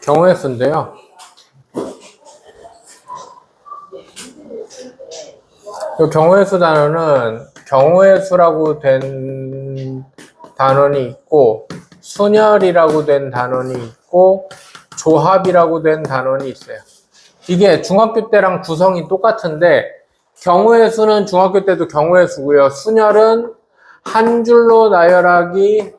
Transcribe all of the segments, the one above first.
경우의 수인데요. 이 경우의 수 단어는 경우의 수라고 된 단원이 있고, 순열이라고 된 단원이 있고, 조합이라고 된 단원이 있어요. 이게 중학교 때랑 구성이 똑같은데, 경우의 수는 중학교 때도 경우의 수고요. 순열은 한 줄로 나열하기,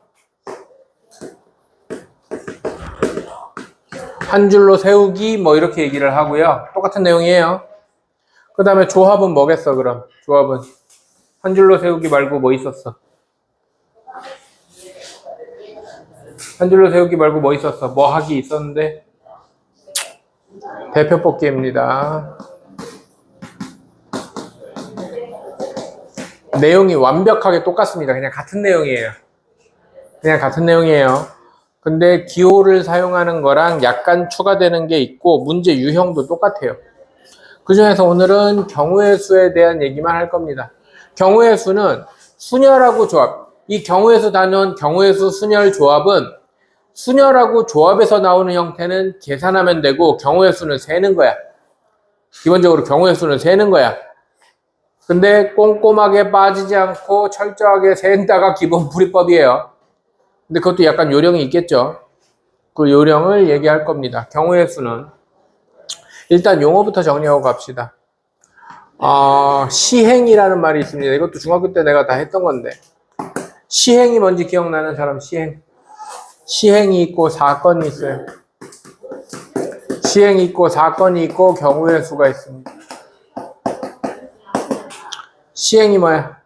한 줄로 세우기, 뭐 이렇게 얘기를 하고요. 똑같은 내용이에요. 그 다음에 조합은 뭐겠어, 그럼? 조합은 한 줄로 세우기 말고 뭐 있었어? 한 줄로 세우기 말고 뭐 있었어? 뭐 하기 있었는데? 대표 뽑기입니다. 내용이 완벽하게 똑같습니다. 그냥 같은 내용이에요. 근데 기호를 사용하는 거랑 약간 추가되는 게 있고 문제 유형도 똑같아요. 그 중에서 오늘은 경우의 수에 대한 얘기만 할 겁니다. 경우의 수는 순열하고 조합. 이 경우의 수 단원, 경우의 수, 순열, 조합은 순열하고 조합에서 나오는 형태는 계산하면 되고 경우의 수는 세는 거야. 기본적으로 경우의 수는 세는 거야. 근데 꼼꼼하게 빠지지 않고 철저하게 센다가 기본 풀이법이에요. 근데 그것도 약간 요령이 있겠죠. 그 요령을 얘기할 겁니다. 경우의 수는 일단 용어부터 정리하고 갑시다. 시행이라는 말이 있습니다. 이것도 중학교 때 내가 다 했던 건데 시행이 뭔지 기억나는 사람? 시행이 있고 사건이 있어요. 시행이 있고 사건이 있고 경우의 수가 있습니다. 시행이 뭐야?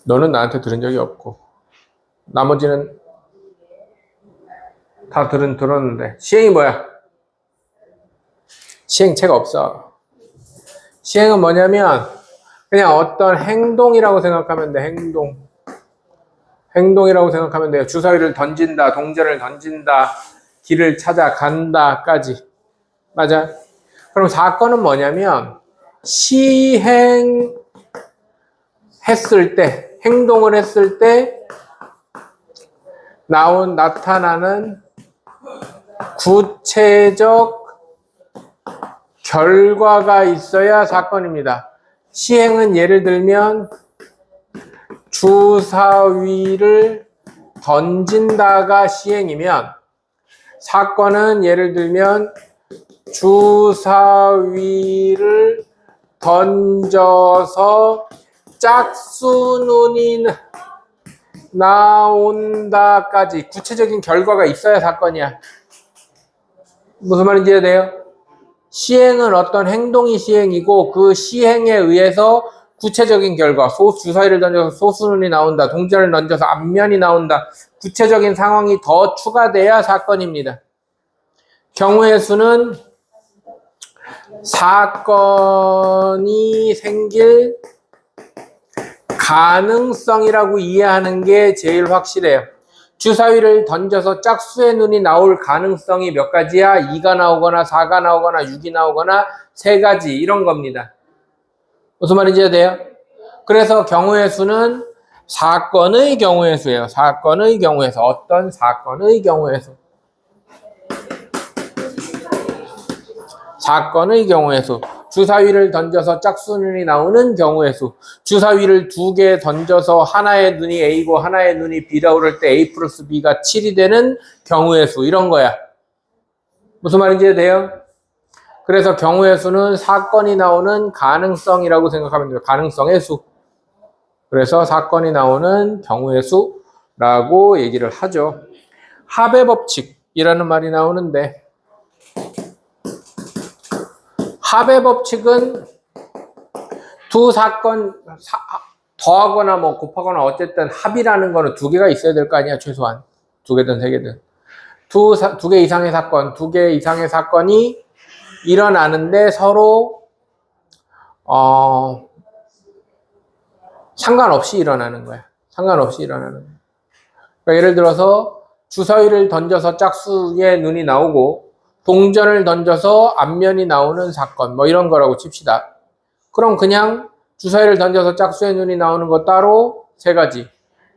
너는 나한테 들은 적이 없고 나머지는 다 들었는데 시행이 뭐야? 시행책 없어. 시행은 뭐냐면 그냥 어떤 행동이라고 생각하면 돼. 행동이라고 생각하면 돼요. 주사위를 던진다, 동전을 던진다, 길을 찾아간다까지. 맞아? 그럼 사건은 뭐냐면 시행했을 때, 행동을 했을 때 나타나는 구체적 결과가 있어야 사건입니다. 시행은 예를 들면 주사위를 던진다가 시행이면 사건은 예를 들면 주사위를 던져서 짝수눈이 나온다까지 구체적인 결과가 있어야 사건이야. 무슨 말인지 이해돼요? 시행은 어떤 행동이 시행이고 그 시행에 의해서 구체적인 결과, 주사위를 던져서 소수눈이 나온다, 동전을 던져서 앞면이 나온다, 구체적인 상황이 더 추가돼야 사건입니다. 경우의 수는 사건이 생길 가능성이라고 이해하는 게 제일 확실해요. 주사위를 던져서 짝수의 눈이 나올 가능성이 몇 가지야? 2가 나오거나 4가 나오거나 6이 나오거나 3가지 이런 겁니다. 무슨 말인지 이해돼요? 그래서 경우의 수는 사건의 경우의 수예요. 사건의 경우의 수. 어떤 사건의 경우의 수. 사건의 경우의 수. 주사위를 던져서 짝수눈이 나오는 경우의 수. 주사위를 2개 던져서 하나의 눈이 A고 하나의 눈이 B라고 그럴 때 A 플러스 B가 7이 되는 경우의 수. 이런 거야. 무슨 말인지 돼요? 그래서 경우의 수는 사건이 나오는 가능성이라고 생각하면 돼요. 가능성의 수. 그래서 사건이 나오는 경우의 수라고 얘기를 하죠. 합의 법칙이라는 말이 나오는데 합의 법칙은 두 사건 더하거나 뭐 곱하거나 어쨌든 합이라는 거는 2개가 있어야 될 거 아니야. 최소한 2개든 3개든 2개 이상의 사건, 2개 이상의 사건이 일어나는데 서로 상관없이 일어나는 거야. 상관없이 일어나는 거야. 그러니까 예를 들어서 주사위를 던져서 짝수의 눈이 나오고 동전을 던져서 앞면이 나오는 사건 뭐 이런 거라고 칩시다. 그럼 그냥 주사위를 던져서 짝수의 눈이 나오는 거 따로 3가지,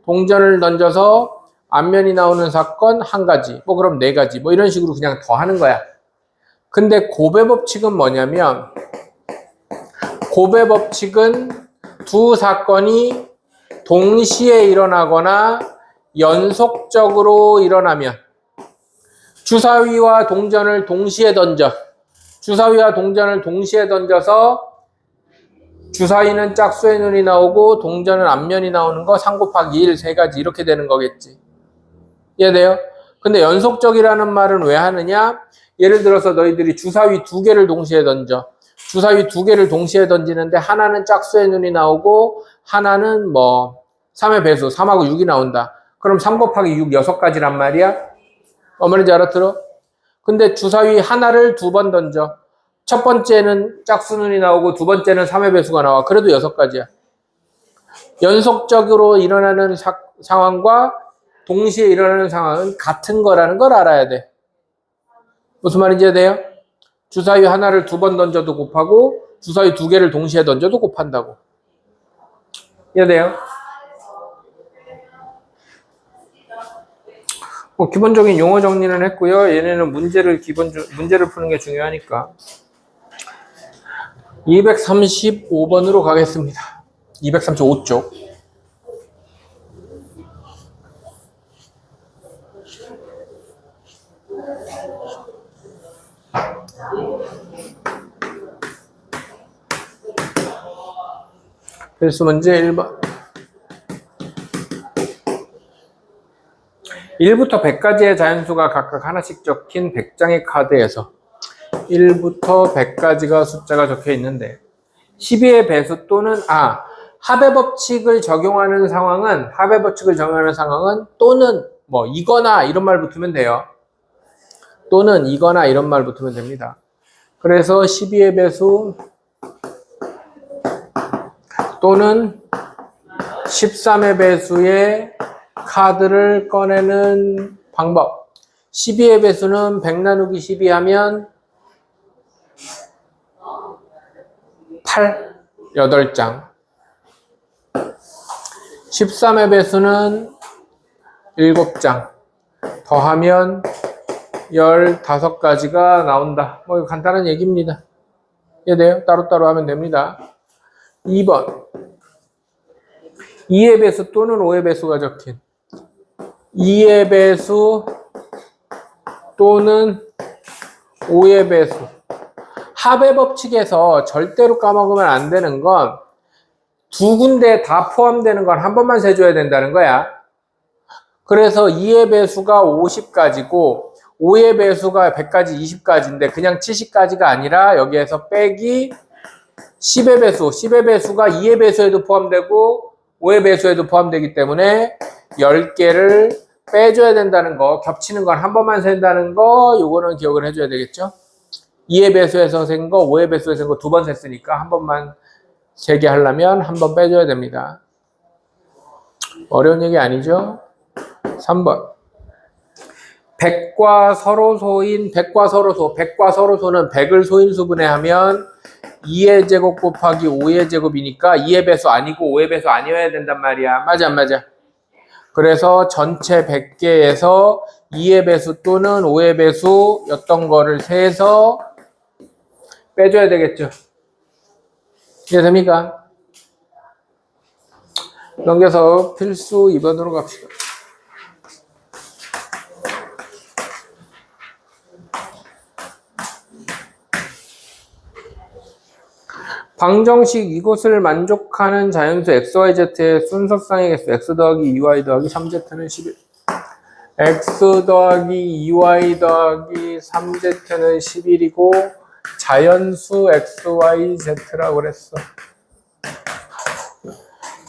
동전을 던져서 앞면이 나오는 사건 한 가지, 뭐 그럼 네 가지, 뭐 이런 식으로 그냥 더 하는 거야. 근데 곱의 법칙은 뭐냐면, 곱의 법칙은 두 사건이 동시에 일어나거나 연속적으로 일어나면, 주사위와 동전을 동시에 던져. 주사위와 동전을 동시에 던져서 주사위는 짝수의 눈이 나오고 동전은 앞면이 나오는 거 3 곱하기 1, 세 가지 이렇게 되는 거겠지. 이해돼요? 근데 연속적이라는 말은 왜 하느냐? 예를 들어서 너희들이 주사위 두 개를 동시에 던져. 주사위 두 개를 동시에 던지는데 하나는 짝수의 눈이 나오고 하나는 뭐 3의 배수, 3하고 6이 나온다. 그럼 3 곱하기 6, 6가지란 말이야? 어머니인지 알아들어? 근데 주사위 하나를 두 번 던져. 첫 번째는 짝수눈이 나오고 두 번째는 3의 배수가 나와. 그래도 6가지야. 연속적으로 일어나는 상황과 동시에 일어나는 상황은 같은 거라는 걸 알아야 돼. 무슨 말인지 이해돼요? 주사위 하나를 두 번 던져도 곱하고 주사위 두 개를 동시에 던져도 곱한다고. 이해돼요? 뭐 기본적인 용어 정리는 했고요. 얘네는 문제를 푸는 게 중요하니까. 235번으로 가겠습니다. 235쪽. 필수 문제 1번. 1부터 100까지의 자연수가 각각 하나씩 적힌 100장의 카드에서 1부터 100까지가 숫자가 적혀 있는데 12의 배수 또는 합의 법칙을 적용하는 상황은 또는 뭐 이거나 이런 말 붙으면 돼요. 또는 이거나 이런 말 붙으면 됩니다. 그래서 12의 배수 또는 13의 배수의 카드를 꺼내는 방법. 12의 배수는 100 나누기 12 하면 8장. 13의 배수는 7장. 더하면 15가지가 나온다. 뭐 이거 간단한 얘기입니다. 이해돼요? 따로따로 하면 됩니다. 2번. 2의 배수 또는 5의 배수가 적힌 2의 배수 또는 5의 배수. 합의 법칙에서 절대로 까먹으면 안 되는 건 두 군데 다 포함되는 건 한 번만 세줘야 된다는 거야. 그래서 2의 배수가 50가지고 5의 배수가 100까지 20가지인데 그냥 70가지가 아니라 여기에서 빼기 10의 배수. 10의 배수가 2의 배수에도 포함되고 5의 배수에도 포함되기 때문에 10개를 빼줘야 된다는 거, 겹치는 건 한 번만 센다는 거, 요거는 기억을 해줘야 되겠죠? 2의 배수에서 센 거, 5의 배수에서 센 거 두 번 셌으니까 한 번만 세게 하려면 한 번 빼줘야 됩니다. 어려운 얘기 아니죠? 3번. 백과 서로소인, 백과 서로소. 백과 서로소는 100을 소인수분해 하면 2의 제곱 곱하기 5의 제곱이니까 2의 배수 아니고 5의 배수 아니어야 된단 말이야. 맞아, 안 맞아? 그래서 전체 100개에서 2의 배수 또는 5의 배수였던 거를 세서 빼줘야 되겠죠. 이해됩니까? 넘겨서 필수 2번으로 갑시다. 방정식 이것을 만족하는 자연수 XYZ의 순서쌍의 개수 x 더하기 2y 더하기 3z는 11. x 더하기 2y 더하기 3z는 11이고 자연수 XYZ라고 그랬어.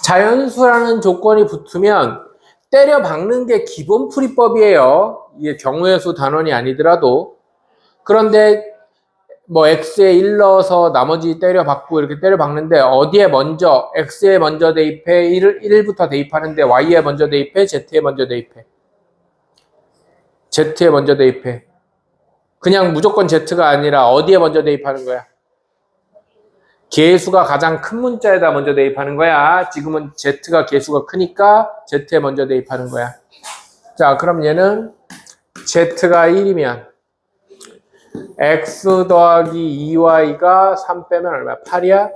자연수라는 조건이 붙으면 때려 박는 게 기본 풀이법이에요. 이게 경우의 수 단원이 아니더라도. 그런데 뭐 x에 1 넣어서 나머지 때려 박고 이렇게 때려 박는데 어디에 먼저 x에 먼저 대입해 1부터 대입하는데 y에 먼저 대입해 z에 먼저 대입해 z에 먼저 대입해. 그냥 무조건 z가 아니라 어디에 먼저 대입하는 거야? 개수가 가장 큰 문자에다 먼저 대입하는 거야. 지금은 z가 개수가 크니까 z에 먼저 대입하는 거야. 자, 그럼 얘는 z가 1이면 x 더하기 2y가 3 빼면 얼마야? 8이야?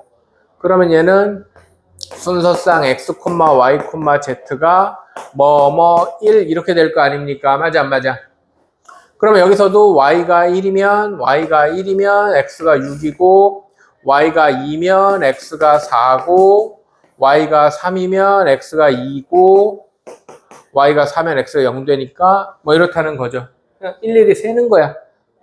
그러면 얘는 순서상 x, y, z가 뭐뭐 1 이렇게 될 거 아닙니까? 맞아 안 맞아? 그러면 여기서도 y가 1이면 x가 6이고 y가 2면 x가 4고 y가 3이면 x가 2고 y가 4면 x가 0 되니까 뭐 이렇다는 거죠. 그냥 일일이 세는 거야.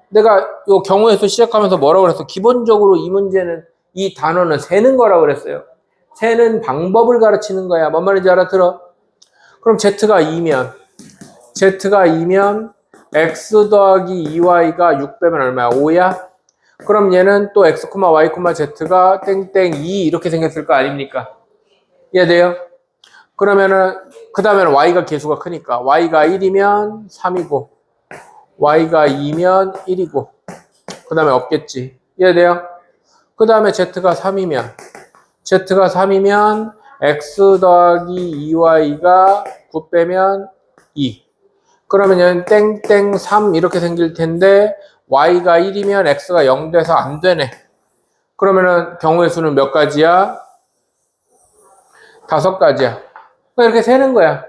내가 요 경우에서 시작하면서 뭐라고 그랬어? 기본적으로 이 문제는 이 단어는 세는 거라고 그랬어요. 세는 방법을 가르치는 거야. 뭔 말인지 알아들어? 그럼 z가 2면 x 더하기 2y가 6 빼면 얼마야? 5야? 그럼 얘는 또 x, y, z가 땡땡 2 이렇게 생겼을 거 아닙니까? 이해돼요? 그러면은 그 다음에는 y가 개수가 크니까 y가 1이면 3이고 y가 2면 1이고 그 다음에 없겠지. 이해돼요? 그 다음에 z가 3이면 x 더하기 2y가 9 빼면 2. 그러면 얘는 땡땡 3 이렇게 생길 텐데 y가 1이면 x가 0 돼서 안 되네. 그러면은 경우의 수는 몇 가지야? 5가지야. 이렇게 세는 거야.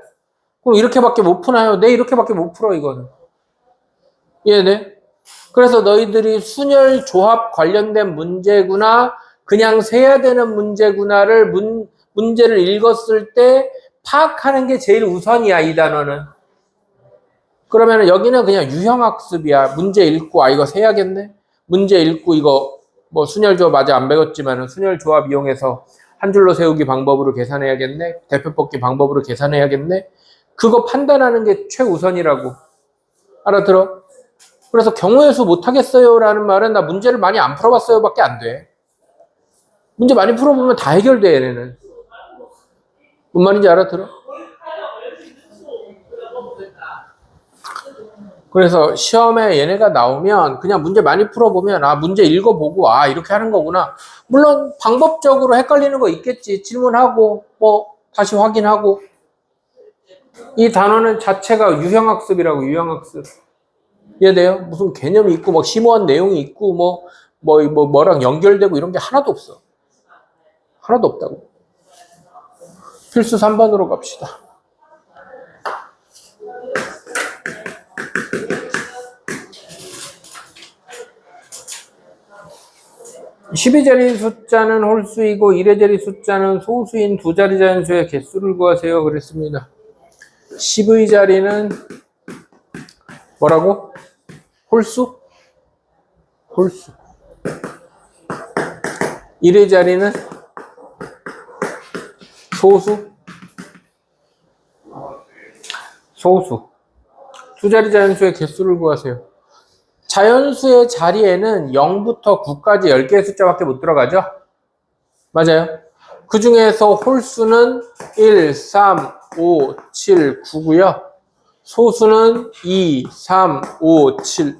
그럼 이렇게밖에 못 푸나요? 네, 이렇게밖에 못 풀어 이거는. 이해돼? 그래서 너희들이 순열 조합 관련된 문제구나, 그냥 세야 되는 문제구나를 문제를 읽었을 때 파악하는 게 제일 우선이야, 이 단어는. 그러면 여기는 그냥 유형학습이야. 문제 읽고, 아, 이거 세야겠네? 문제 읽고, 이거, 뭐, 순열조합 아직 안 배웠지만, 순열조합 이용해서 한 줄로 세우기 방법으로 계산해야겠네? 대표 뽑기 방법으로 계산해야겠네? 그거 판단하는 게 최우선이라고. 알아들어? 그래서 경우의 수 못하겠어요 라는 말은 나 문제를 많이 안 풀어봤어요 밖에 안 돼. 문제 많이 풀어보면 다 해결돼, 얘네는. 뭔 말인지 알아들어? 그래서 시험에 얘네가 나오면 그냥 문제 많이 풀어보면 아, 문제 읽어보고 아, 이렇게 하는 거구나. 물론 방법적으로 헷갈리는 거 있겠지. 질문하고 뭐 다시 확인하고. 이 단어는 자체가 유형학습이라고. 유형학습. 이해돼요? 무슨 개념이 있고 뭐 심오한 내용이 있고 뭐랑 연결되고 이런 게 하나도 없어. 하나도 없다고. 필수 3번으로 갑시다. 12자리 숫자는 홀수이고 1의자리 숫자는 소수인 두 자리 자연수의 개수를 구하세요. 그랬습니다. 10의 자리는 뭐라고? 홀수? 홀수. 1의 자리는 소수? 소수. 두 자리 자연수의 개수를 구하세요. 자연수의 자리에는 0부터 9까지 10개의 숫자밖에 못 들어가죠? 맞아요. 그 중에서 홀수는 1, 3, 5, 7, 9고요. 소수는 2, 3, 5, 7,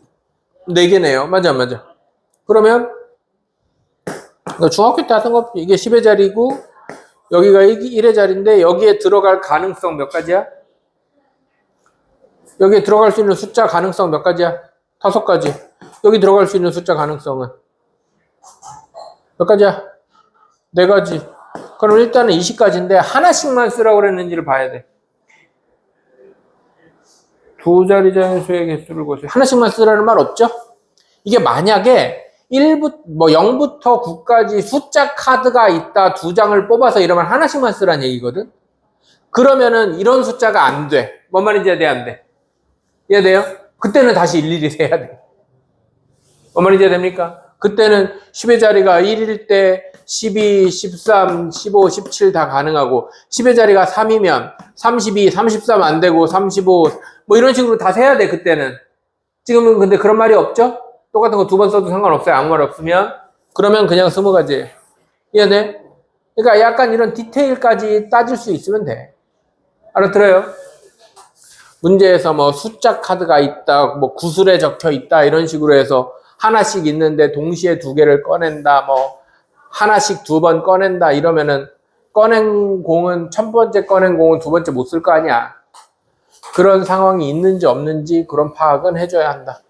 4개네요. 맞아, 맞아. 그러면 중학교 때 하던 거 이게 10의 자리고 여기가 1의 자리인데 여기에 들어갈 가능성 몇 가지야? 여기에 들어갈 수 있는 숫자 가능성 몇 가지야? 5가지. 여기 들어갈 수 있는 숫자 가능성은 몇 가지야? 4가지. 그럼 일단은 20가지인데 하나씩만 쓰라고 그랬는지를 봐야 돼. 두 자리 자연수의 개수를 구하세요. 하나씩만 쓰라는 말 없죠? 이게 만약에 0부터 9까지 숫자 카드가 있다, 2장을 뽑아서 이러면 하나씩만 쓰라는 얘기거든? 그러면은 이런 숫자가 안 돼. 뭔 말인지 이해돼, 안 돼? 이해돼요? 그때는 다시 일일이 세야 돼. 뭔 말인지 이해됩니까? 그때는 10의 자리가 1일 때 12, 13, 15, 17 다 가능하고 10의 자리가 3이면 32, 33 안 되고 35 뭐 이런 식으로 다 세야 돼, 그때는. 지금은 근데 그런 말이 없죠? 똑같은 거 2번 써도 상관없어요. 아무 말 없으면. 그러면 그냥 20가지. 이해돼? 그러니까 약간 이런 디테일까지 따질 수 있으면 돼. 알아들어요? 문제에서 뭐 숫자 카드가 있다, 뭐 구슬에 적혀 있다 이런 식으로 해서 하나씩 있는데 동시에 2개를 꺼낸다, 뭐 하나씩 2번 꺼낸다 이러면은 꺼낸 공은 첫 번째 꺼낸 공은 두 번째 못 쓸 거 아니야. 그런 상황이 있는지 없는지 그런 파악은 해줘야 한다.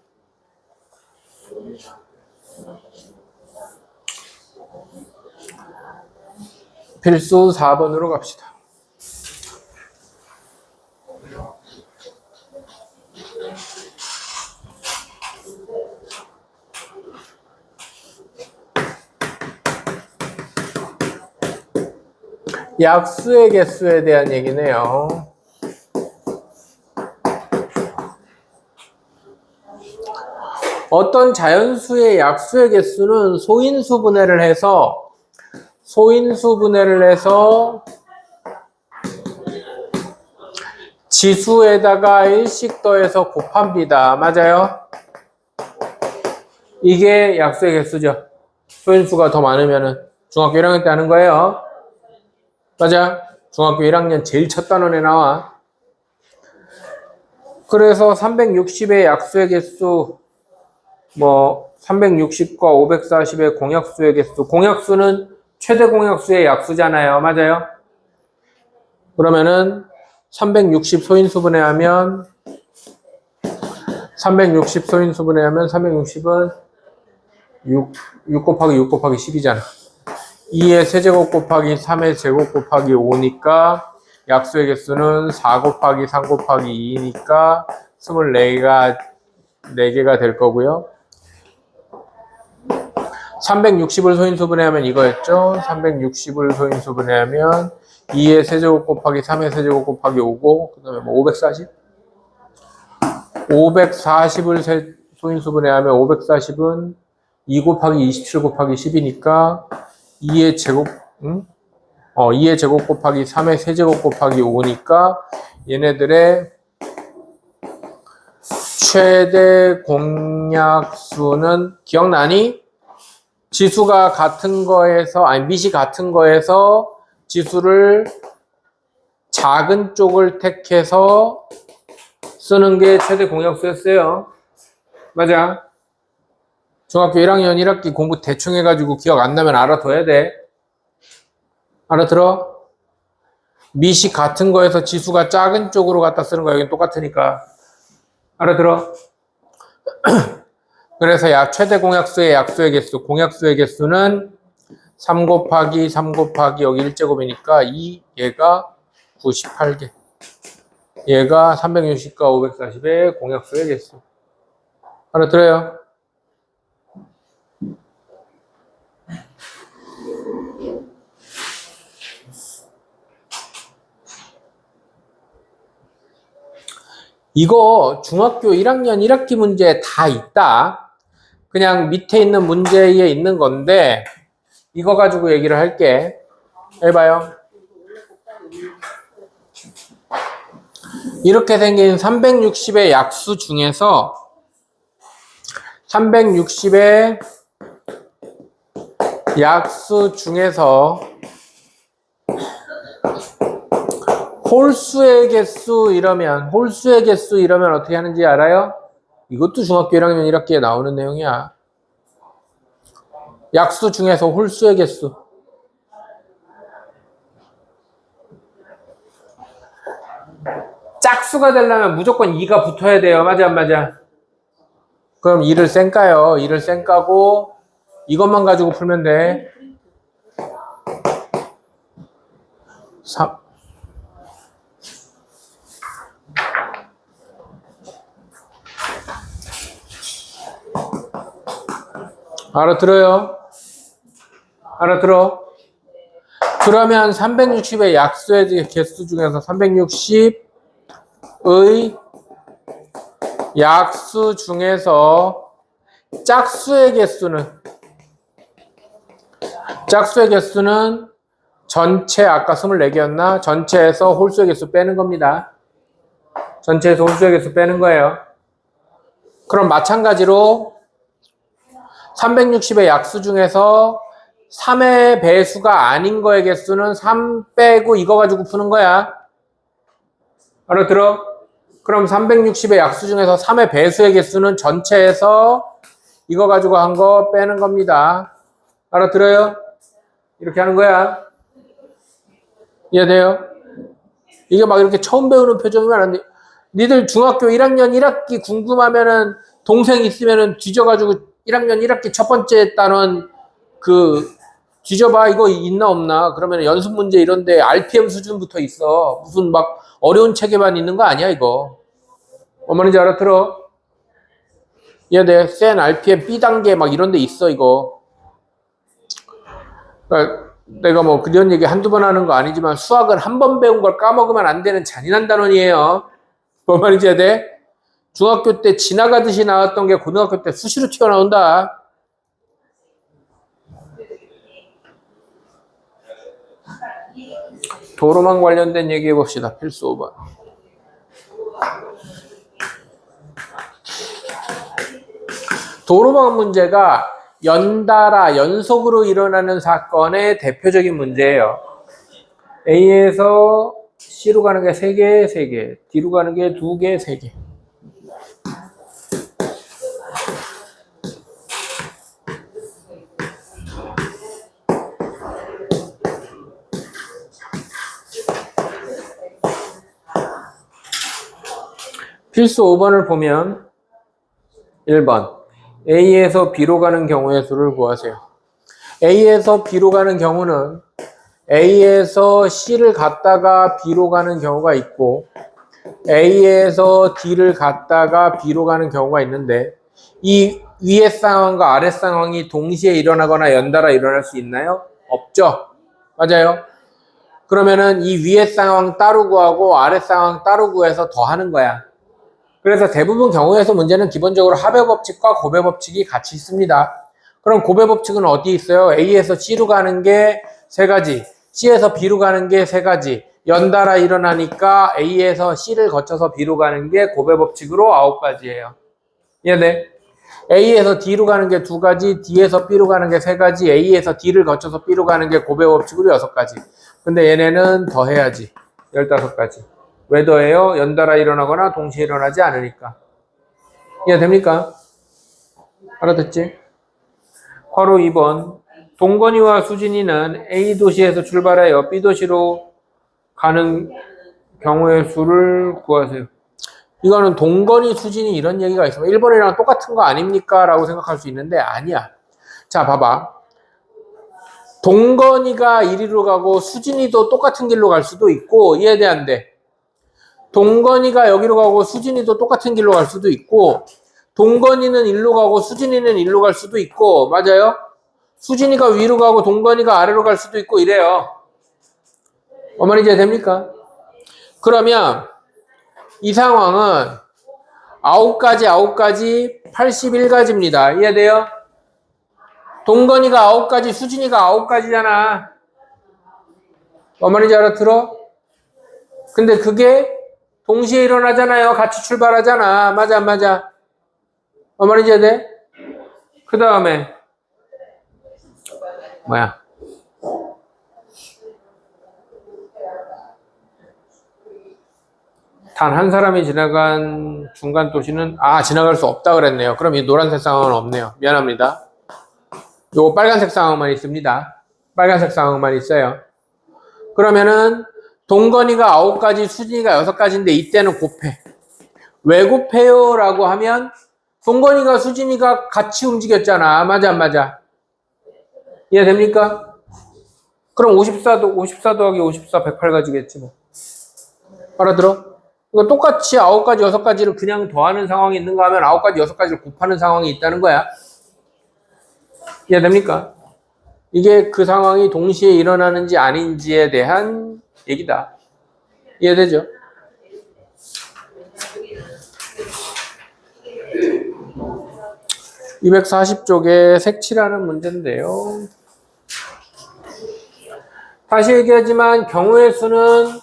필수 4번으로 갑시다. 약수의 개수에 대한 얘기네요. 어떤 자연수의 약수의 개수는 소인수 분해를 해서 지수에다가 1씩 더해서 곱합니다. 맞아요? 이게 약수의 개수죠. 소인수가 더 많으면은 중학교 1학년 때 하는 거예요. 맞아? 중학교 1학년 제일 첫 단원에 나와. 그래서 360의 약수의 개수, 360과 540의 공약수의 개수. 공약수는 최대 공약수의 약수잖아요. 맞아요? 그러면은 360 소인수 분해하면 360은 6 곱하기 6 곱하기 10이잖아. 2의 세제곱 곱하기 3의 제곱 곱하기 5니까 약수의 개수는 4 곱하기 3 곱하기 2니까 24개가 될 거고요. 360을 소인수 분해하면 이거였죠. 360을 소인수 분해하면 2의 세제곱 곱하기 3의 세제곱 곱하기 5고 그 다음에 540? 540을 소인수 분해하면 540은 2 곱하기 27 곱하기 10이니까 2의 제곱, 2의 제곱 곱하기 3의 세제곱 곱하기 5니까 얘네들의 최대 공약수는 기억나니? 지수가 같은 거에서, 밑이 같은 거에서 지수를 작은 쪽을 택해서 쓰는 게 최대 공약수였어요. 맞아. 중학교 1학년 1학기 공부 대충 해가지고 기억 안 나면 알아둬야 돼. 알아들어? 밑이 같은 거에서 지수가 작은 쪽으로 갖다 쓰는 거 여긴 똑같으니까. 알아들어? 그래서 최대 공약수의 약수의 개수, 공약수의 개수는 3 곱하기 3 곱하기 여기 1제곱이니까 얘가 98개. 얘가 360과 540의 공약수의 개수. 알아들어요? 이거 중학교 1학년 1학기 문제에 다 있다. 그냥 밑에 있는 문제에 있는 건데 이거 가지고 얘기를 할게. 해봐요. 이렇게 생긴 360의 약수 중에서 360의 약수 중에서 홀수의 개수 이러면 어떻게 하는지 알아요? 이것도 중학교 1학년 1학기에 나오는 내용이야. 약수 중에서 홀수의 개수. 짝수가 되려면 무조건 2가 붙어야 돼요. 맞아 안 맞아? 그럼 2를 쌩 까요. 2를 쌩 까고 이것만 가지고 풀면 돼. 3. 알아들어요? 알아들어? 그러면 360의 약수의 개수 중에서 360의 약수 중에서 짝수의 개수는 전체 아까 24개였나? 전체에서 홀수의 개수 빼는 겁니다. 전체에서 홀수의 개수 빼는 거예요. 그럼 마찬가지로 360의 약수 중에서 3의 배수가 아닌 거의 개수는 3 빼고 이거 가지고 푸는 거야. 알아들어? 그럼 360의 약수 중에서 3의 배수의 개수는 전체에서 이거 가지고 한 거 빼는 겁니다. 알아들어요? 이렇게 하는 거야. 이해돼요? 이게 막 이렇게 처음 배우는 표정이면 안 돼. 니들 중학교 1학년 1학기 궁금하면은 동생 있으면은 뒤져가지고 1학년 1학기 첫 번째 단원 그 뒤져봐. 이거 있나 없나. 그러면 연습 문제 이런데 RPM 수준부터 있어. 무슨 막 어려운 책에만 있는 거 아니야 이거. 어머니인지 알아들어? 얘네 센 RPM B단계 막 이런 데 있어 이거. 그러니까 내가 뭐 그런 얘기 한두 번 하는 거 아니지만 수학은 한 번 배운 걸 까먹으면 안 되는 잔인한 단원이에요. 뭔 말인지 해야 돼? 중학교 때 지나가듯이 나왔던 게 고등학교 때 수시로 튀어나온다. 도로망 관련된 얘기 해봅시다. 필수 5번. 도로망 문제가 연달아 연속으로 일어나는 사건의 대표적인 문제예요. A에서 C로 가는 게 3개, 3개. D로 가는 게 2개, 3개. 필수 5번을 보면 1번 A에서 B로 가는 경우의 수를 구하세요. A에서 B로 가는 경우는 A에서 C를 갔다가 B로 가는 경우가 있고 A에서 D를 갔다가 B로 가는 경우가 있는데 이 위의 상황과 아래 상황이 동시에 일어나거나 연달아 일어날 수 있나요? 없죠. 맞아요. 그러면은 이 위의 상황 따로 구하고 아래 상황 따로 구해서 더하는 거야. 그래서 대부분 경우에서 문제는 기본적으로 합의 법칙과 곱의 법칙이 같이 있습니다. 그럼 곱의 법칙은 어디 있어요? A에서 C로 가는 게 3가지, C에서 B로 가는 게 3가지, 연달아 일어나니까 A에서 C를 거쳐서 B로 가는 게 곱의 법칙으로 9가지예요. 이해돼? A에서 D로 가는 게 2가지, D에서 B로 가는 게 3가지, A에서 D를 거쳐서 B로 가는 게 곱의 법칙으로 6가지. 근데 얘네는 더해야지. 15가지. 왜 더해요? 연달아 일어나거나 동시에 일어나지 않으니까. 이해됩니까? 알아듣지? 괄호 2번. 동건이와 수진이는 A 도시에서 출발하여 B 도시로 가는 경우의 수를 구하세요. 이거는 동건이, 수진이 이런 얘기가 있으면 1번이랑 똑같은 거 아닙니까? 라고 생각할 수 있는데 아니야. 자, 봐봐. 동건이가 이리로 가고 수진이도 똑같은 길로 갈 수도 있고 이해돼 안 돼? 동건이가 여기로 가고 수진이도 똑같은 길로 갈 수도 있고 동건이는 일로 가고 수진이는 일로 갈 수도 있고 맞아요? 수진이가 위로 가고 동건이가 아래로 갈 수도 있고 이래요. 어머니 이제 됩니까? 그러면 이 상황은 9가지 81가지입니다. 이해돼요? 동건이가 9가지, 수진이가 9가지잖아. 어머니 잘 알아들어? 근데 그게 동시에 일어나잖아요. 같이 출발하잖아. 맞아, 맞아. 어머니 이제 돼? 그 다음에 뭐야? 단 한 사람이 지나간 중간 도시는 지나갈 수 없다 그랬네요. 그럼 이 노란색 상황은 없네요. 미안합니다. 요거 빨간색 상황만 있습니다. 빨간색 상황만 있어요. 그러면은 동건이가 9가지, 수진이가 6가지인데 이때는 곱해. 왜 곱해요? 라고 하면 동건이가 수진이가 같이 움직였잖아. 맞아 안 맞아? 이해됩니까? 그럼 54 더하기 54 108가지겠지 뭐. 알아들어? 그러니까 똑같이 9가지, 6가지를 그냥 더하는 상황이 있는가 하면 9가지, 6가지를 곱하는 상황이 있다는 거야. 이해됩니까? 이게 그 상황이 동시에 일어나는지 아닌지에 대한 얘기다. 이해되죠? (240쪽에) 색칠하는 문제인데요. 다시 얘기하지만 경우의 수는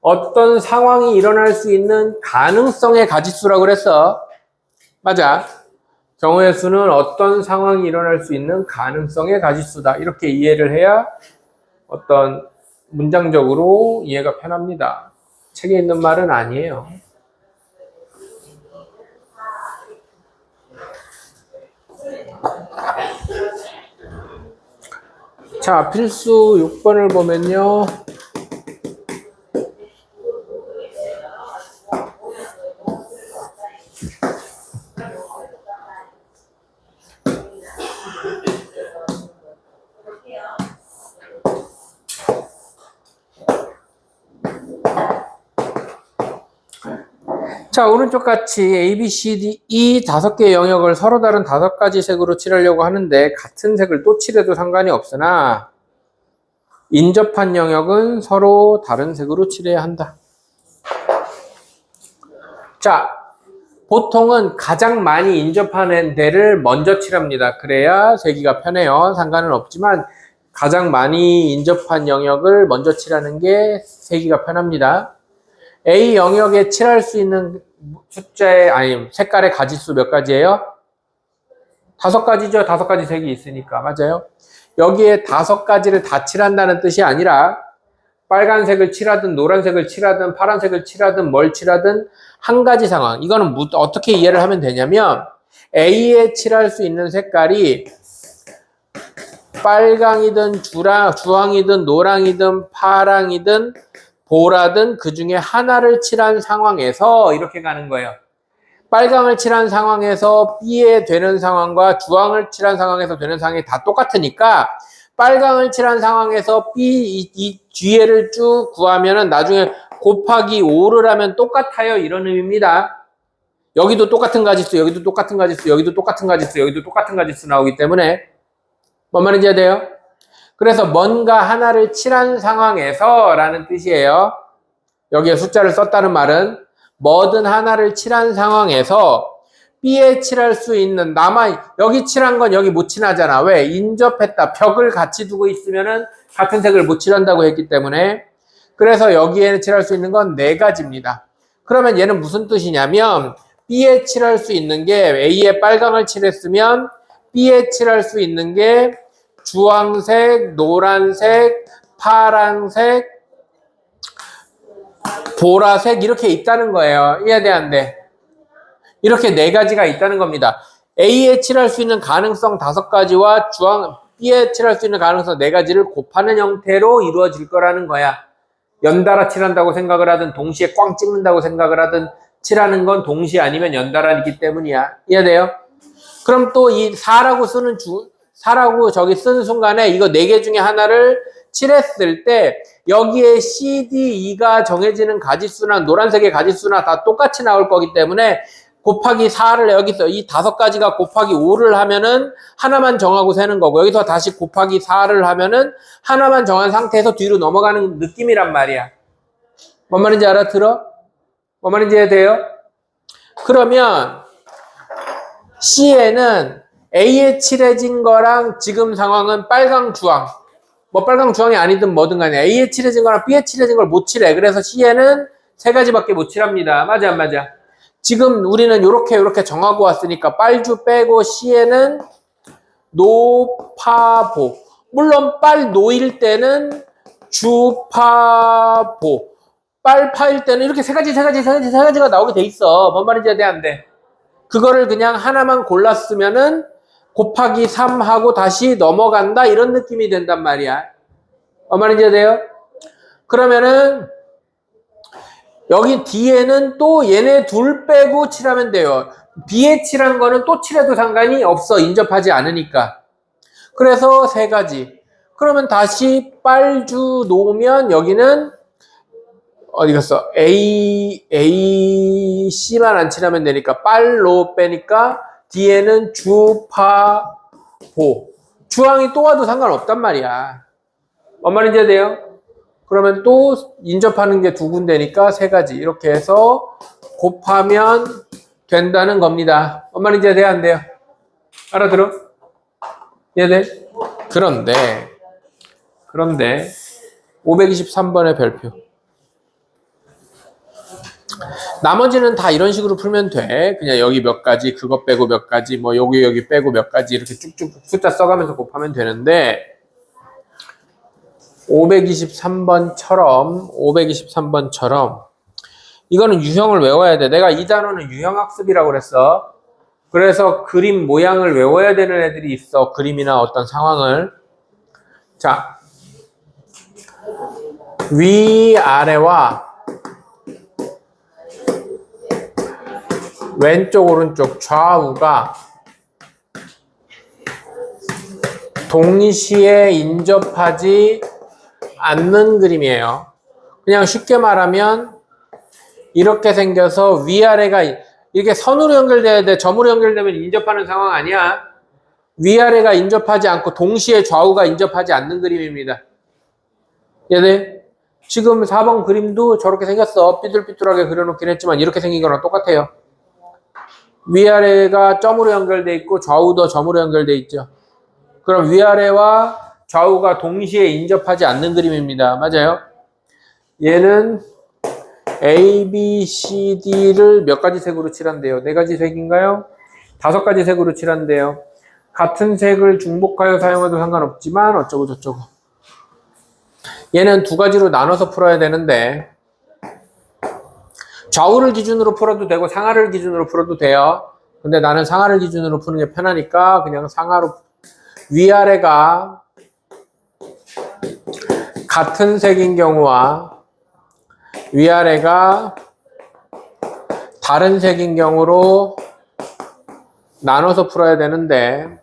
어떤 상황이 일어날 수 있는 가능성의 가지수라고 그랬어. 맞아. 경우의 수는 어떤 상황이 일어날 수 있는 가능성의 가지수다. 이렇게 이해를 해야 어떤 문장적으로 이해가 편합니다. 책에 있는 말은 아니에요. 자, 필수 6번을 보면요. 자, 오른쪽 같이 A, B, C, D, E 5개의 영역을 서로 다른 5가지 색으로 칠하려고 하는데 같은 색을 또 칠해도 상관이 없으나 인접한 영역은 서로 다른 색으로 칠해야 한다. 자, 보통은 가장 많이 인접하는 데를 먼저 칠합니다. 그래야 세기가 편해요. 상관은 없지만 가장 많이 인접한 영역을 먼저 칠하는 게 세기가 편합니다. A 영역에 칠할 수 있는 색깔의 가지수 몇 가지예요? 5가지죠. 5가지 색이 있으니까. 맞아요. 여기에 5가지를 다 칠한다는 뜻이 아니라 빨간색을 칠하든 노란색을 칠하든 파란색을 칠하든 뭘 칠하든 한 가지 상황. 이거는 어떻게 이해를 하면 되냐면 A에 칠할 수 있는 색깔이 빨강이든 주황이든 노랑이든 파랑이든 보라든 그 중에 하나를 칠한 상황에서 이렇게 가는 거예요. 빨강을 칠한 상황에서 B에 되는 상황과 주황을 칠한 상황에서 되는 상황이 다 똑같으니까 빨강을 칠한 상황에서 B 이 뒤에를 쭉 구하면은 나중에 곱하기 5를 하면 똑같아요. 이런 의미입니다. 여기도 똑같은 가지수, 여기도 똑같은 가지수, 여기도 똑같은 가지수, 여기도 똑같은 가지수 나오기 때문에 뭔 말인지 해야 돼요? 그래서 뭔가 하나를 칠한 상황에서 라는 뜻이에요. 여기에 숫자를 썼다는 말은 뭐든 하나를 칠한 상황에서 B에 칠할 수 있는 여기 칠한 건 여기 못 칠하잖아. 왜? 인접했다. 벽을 같이 두고 있으면은 같은 색을 못 칠한다고 했기 때문에. 그래서 여기에 칠할 수 있는 건 4가지입니다. 그러면 얘는 무슨 뜻이냐면 B에 칠할 수 있는 게 A에 빨강을 칠했으면 B에 칠할 수 있는 게 주황색, 노란색, 파란색, 보라색 이렇게 있다는 거예요. 이해돼 안 돼? 이렇게 4가지가 있다는 겁니다. A에 칠할 수 있는 가능성 5가지와 B에 칠할 수 있는 가능성 4가지를 곱하는 형태로 이루어질 거라는 거야. 연달아 칠한다고 생각을 하든 동시에 꽝 찍는다고 생각을 하든 칠하는 건 동시에 아니면 연달아이기 때문이야. 이해돼요? 그럼 또 이 4라고 쓰는 순간에 이거 4개 중에 하나를 칠했을 때 여기에 C, D, E가 정해지는 가지수나 노란색의 가지수나 다 똑같이 나올 거기 때문에 곱하기 4를 여기서 이 5가지가 곱하기 5를 하면은 하나만 정하고 세는 거고 여기서 다시 곱하기 4를 하면은 하나만 정한 상태에서 뒤로 넘어가는 느낌이란 말이야. 뭔 말인지 알아들어? 뭔 말인지 해야 돼요? 그러면 C에는 A에 칠해진 거랑 지금 상황은 빨강 주황 뭐 빨강 주황이 아니든 뭐든 간에 A에 칠해진 거랑 B에 칠해진 걸 못 칠해. 그래서 C에는 3가지밖에 못 칠합니다. 맞아 안 맞아? 지금 우리는 요렇게 정하고 왔으니까 빨주 빼고 C에는 노파보. 물론 빨노일 때는 주파보. 빨파일 때는 이렇게 3가지가 나오게 돼 있어. 뭔 말인지 해야 돼, 안 돼? 그거를 그냥 하나만 골랐으면은 곱하기 3하고 다시 넘어간다 이런 느낌이 된단 말이야. 뭔 말인지 해야 돼요? 그러면은 여기 D에는 또 얘네 둘 빼고 칠하면 돼요. B에 칠한 거는 또 칠해도 상관이 없어. 인접하지 않으니까. 그래서 3가지. 그러면 다시 빨주 놓으면 여기는 어디 갔어? A, C만 안 칠하면 되니까 빨로 빼니까 D에는 주, 파, 보. 주황이 또 와도 상관없단 말이야. 뭔 말인지 해야 돼요? 그러면 또 인접하는 게 2군데니까 3가지. 이렇게 해서 곱하면 된다는 겁니다. 뭔 말인지 해야 돼요? 안 돼요? 알아들어? 이해돼? 그런데 523번의 별표. 나머지는 다 이런 식으로 풀면 돼. 그냥 여기 몇 가지, 그거 빼고 몇 가지, 뭐 여기 빼고 몇 가지 이렇게 쭉쭉 숫자 써가면서 곱하면 되는데 523번처럼 이거는 유형을 외워야 돼. 내가 이 단어는 유형학습이라고 그랬어. 그래서 그림 모양을 외워야 되는 애들이 있어. 그림이나 어떤 상황을. 자, 위아래와 왼쪽 오른쪽 좌우가 동시에 인접하지 않는 그림이에요. 그냥 쉽게 말하면 이렇게 생겨서 위아래가 이렇게 선으로 연결돼야 돼. 점으로 연결되면 인접하는 상황 아니야. 위아래가 인접하지 않고 동시에 좌우가 인접하지 않는 그림입니다. 얘네 지금 4번 그림도 저렇게 생겼어. 삐뚤삐뚤하게 그려놓긴 했지만 이렇게 생긴 거랑 똑같아요. 위아래가 점으로 연결돼 있고 좌우도 점으로 연결돼 있죠. 그럼 위아래와 좌우가 동시에 인접하지 않는 그림입니다. 맞아요? 얘는 A, B, C, D를 몇 가지 색으로 칠한대요? 4가지 색인가요? 5가지 색으로 칠한대요. 같은 색을 중복하여 사용해도 상관없지만 어쩌고 저쩌고. 얘는 2가지로 나눠서 풀어야 되는데 좌우를 기준으로 풀어도 되고 상하를 기준으로 풀어도 돼요. 근데 나는 상하를 기준으로 푸는 게 편하니까 그냥 상하로. 위아래가 같은 색인 경우와 위아래가 다른 색인 경우로 나눠서 풀어야 되는데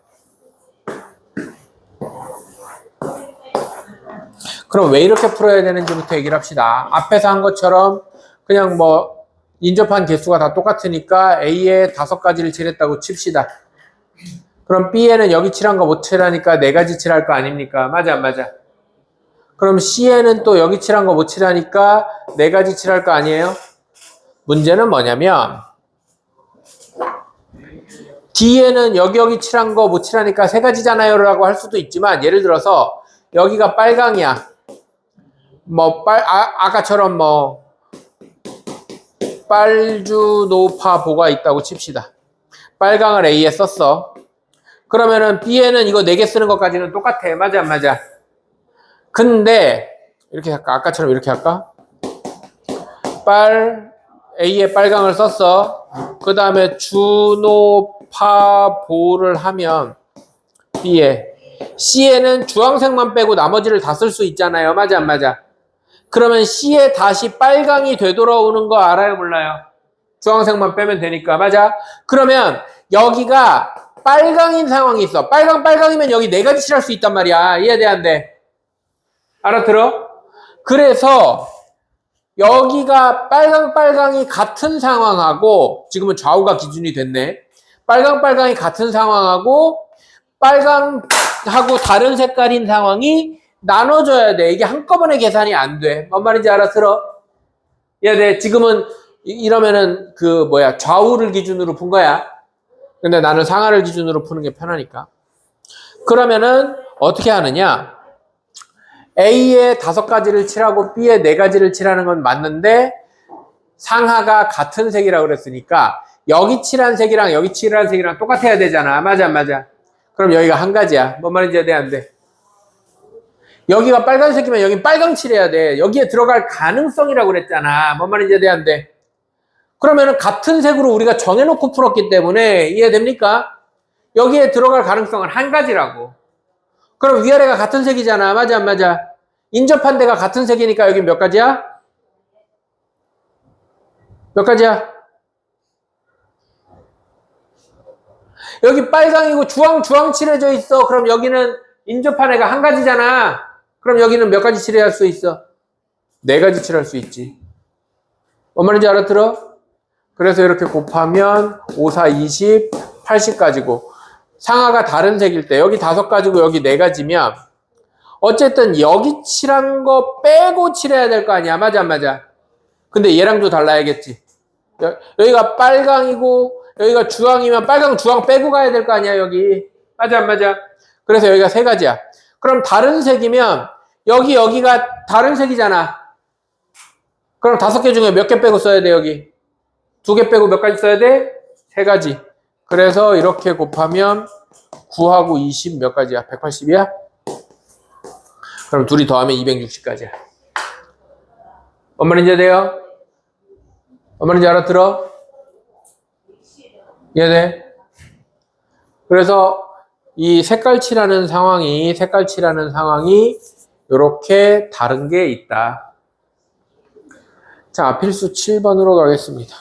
그럼 왜 이렇게 풀어야 되는지부터 얘기를 합시다. 앞에서 한 것처럼 그냥 뭐 인접한 개수가 다 똑같으니까 A에 5가지를 칠했다고 칩시다. 그럼 B에는 여기 칠한 거 못 칠하니까 4가지 칠할 거 아닙니까? 맞아 안 맞아? 그럼 C에는 또 여기 칠한 거 못 칠하니까 4가지 칠할 거 아니에요? 문제는 뭐냐면 D에는 여기 칠한 거 못 칠하니까 3가지잖아요 라고 할 수도 있지만 예를 들어서 여기가 빨강이야. 뭐 아까처럼 뭐 빨주노파보가 있다고 칩시다. 빨강을 A에 썼어. 그러면은 B에는 이거 4개 쓰는 것까지는 똑같아. 맞아 안 맞아? 근데 이렇게 할까? 아까처럼 이렇게 할까? A에 빨강을 썼어. 그 다음에 주노파보를 하면 B에 C에는 주황색만 빼고 나머지를 다 쓸 수 있잖아요. 맞아 안 맞아? 그러면 C에 다시 빨강이 되돌아오는 거 알아요 몰라요? 주황색만 빼면 되니까. 맞아? 그러면 여기가 빨강인 상황이 있어. 빨강이면 여기 4가지 칠할 수 있단 말이야. 이해돼 안 돼? 알아들어? 그래서 여기가 빨강이 같은 상황하고 지금은 좌우가 기준이 됐네. 빨강이 같은 상황하고 빨강하고 다른 색깔인 상황이 나눠줘야 돼. 이게 한꺼번에 계산이 안 돼. 뭔 말인지 알아들어? 네, 지금은 이러면은 좌우를 기준으로 푼 거야. 근데 나는 상하를 기준으로 푸는 게 편하니까. 그러면은 어떻게 하느냐? A에 5가지를 칠하고 B에 4가지를 칠하는 건 맞는데 상하가 같은 색이라고 그랬으니까 여기 칠한 색이랑 여기 칠한 색이랑 똑같아야 되잖아. 맞아 안 맞아? 그럼 여기가 한 가지야. 뭔 말인지 이해돼 안 돼? 여기가 빨간색이면 여긴 빨강 칠해야 돼. 여기에 들어갈 가능성이라고 그랬잖아. 뭔 말인지 이해돼 안 돼? 그러면은 같은 색으로 우리가 정해놓고 풀었기 때문에 이해됩니까? 여기에 들어갈 가능성은 한 가지라고. 그럼 위아래가 같은 색이잖아. 맞아 안 맞아? 인접한 데가 같은 색이니까 여기 몇 가지야? 몇 가지야? 여기 빨강이고 주황 칠해져 있어. 그럼 여기는 인접한 애가 한 가지잖아. 그럼 여기는 몇 가지 칠해야 할 수 있어? 4가지 칠할 수 있지. 뭔 말인지 알아들어? 그래서 이렇게 곱하면 5, 4, 20, 80가지고 상하가 다른 색일 때 여기 5가지고 여기 4가지면 어쨌든 여기 칠한 거 빼고 칠해야 될 거 아니야. 맞아 안 맞아? 근데 얘랑도 달라야겠지. 여기가 빨강이고 여기가 주황이면 빨강 주황 빼고 가야 될 거 아니야 여기. 맞아 안 맞아? 그래서 여기가 3가지야. 그럼 다른 색이면 여기가 다른 색이잖아. 그럼 5개 중에 몇 개 빼고 써야 돼 여기? 2개 빼고 몇 가지 써야 돼? 3가지. 그래서 이렇게 곱하면 9하고 20 몇 가지야? 180이야? 그럼 둘이 더하면 260가지야. 뭔 말인지 돼요? 뭔 말인지 알아들어? 이해돼? 그래서 이 색깔 칠하는 상황이 이렇게 다른 게 있다. 자, 필수 7번으로 가겠습니다.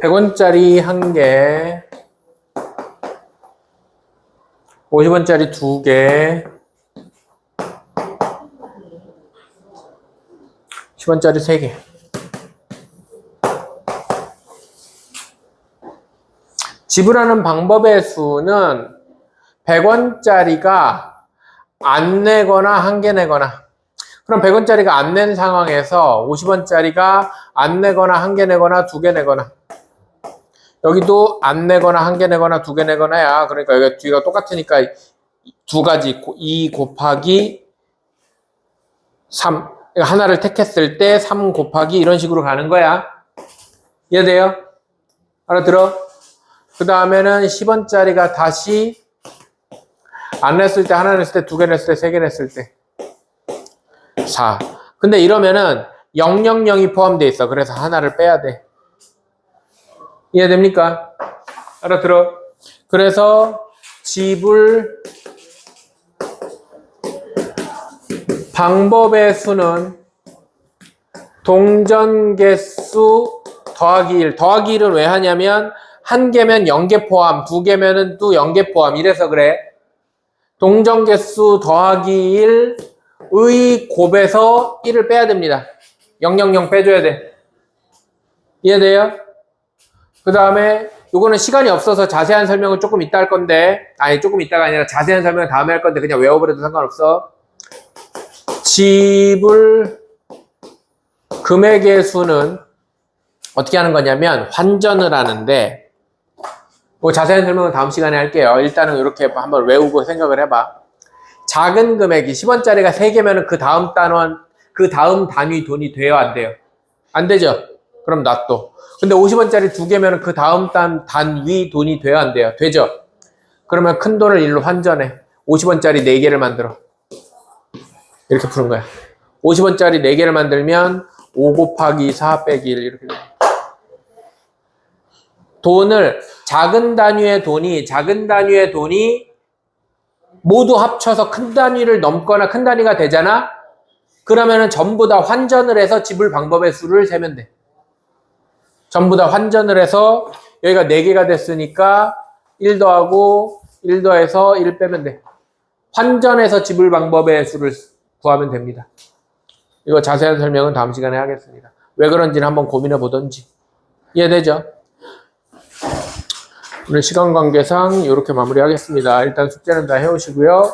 100원짜리 1개, 50원짜리 2개, 10원짜리 3개. 지불하는 방법의 수는 100원짜리가 안 내거나 1개 내거나, 그럼 100원짜리가 안 낸 상황에서 50원짜리가 안 내거나 1개 내거나 2개 내거나, 여기도 안 내거나 1개 내거나 2개 내거나야. 그러니까 여기 뒤가 똑같으니까 두 가지, 2 곱하기 3, 하나를 택했을 때 3 곱하기 이런 식으로 가는 거야. 이해돼요? 알아들어? 그 다음에는 10원짜리가 다시 안 냈을 때, 하나 냈을 때, 2개 냈을 때, 3개 냈을 때 4. 근데 이러면은 000이 포함되어 있어. 그래서 하나를 빼야 돼. 이해됩니까? 알아들어? 그래서 지불 방법의 수는 동전 개수 더하기 1. 더하기 1은 왜 하냐면 1개면 0개 포함, 2개면은 또 0개 포함. 이래서 그래. 동전 개수 더하기 1의 곱에서 1을 빼야 됩니다. 000 빼줘야 돼. 이해돼요? 그 다음에 요거는 시간이 없어서 자세한 설명은 조금 이따 할 건데, 아니 조금 이따가 아니라 자세한 설명은 다음에 할 건데 그냥 외워버려도 상관없어. 지불 금액의 수는 어떻게 하는 거냐면 환전을 하는데, 뭐 자세한 설명은 다음 시간에 할게요. 일단은 이렇게 한번 외우고 생각을 해봐. 작은 금액이 10원짜리가 3개면은 그 다음 단위 돈이 돼요, 안 돼요? 안 되죠? 그럼 놔둬. 근데 50원짜리 2개면은 그 다음 단위 돈이 돼요, 안 돼요? 되죠? 그러면 큰 돈을 일로 환전해. 50원짜리 4개를 만들어. 이렇게 푸는 거야. 50원짜리 4개를 만들면 5 곱하기 4 빼기 1 이렇게 돼. 돈을 작은 단위의 돈이 모두 합쳐서 큰 단위를 넘거나 큰 단위가 되잖아? 그러면은 전부 다 환전을 해서 지불 방법의 수를 세면 돼. 전부 다 환전을 해서 여기가 4개가 됐으니까 1 더하고 1 더해서 1 빼면 돼. 환전해서 지불 방법의 수를 구하면 됩니다. 이거 자세한 설명은 다음 시간에 하겠습니다. 왜 그런지는 한번 고민해 보던지. 이해되죠? 오늘 시간 관계상 이렇게 마무리하겠습니다. 일단 숙제는 다 해오시고요.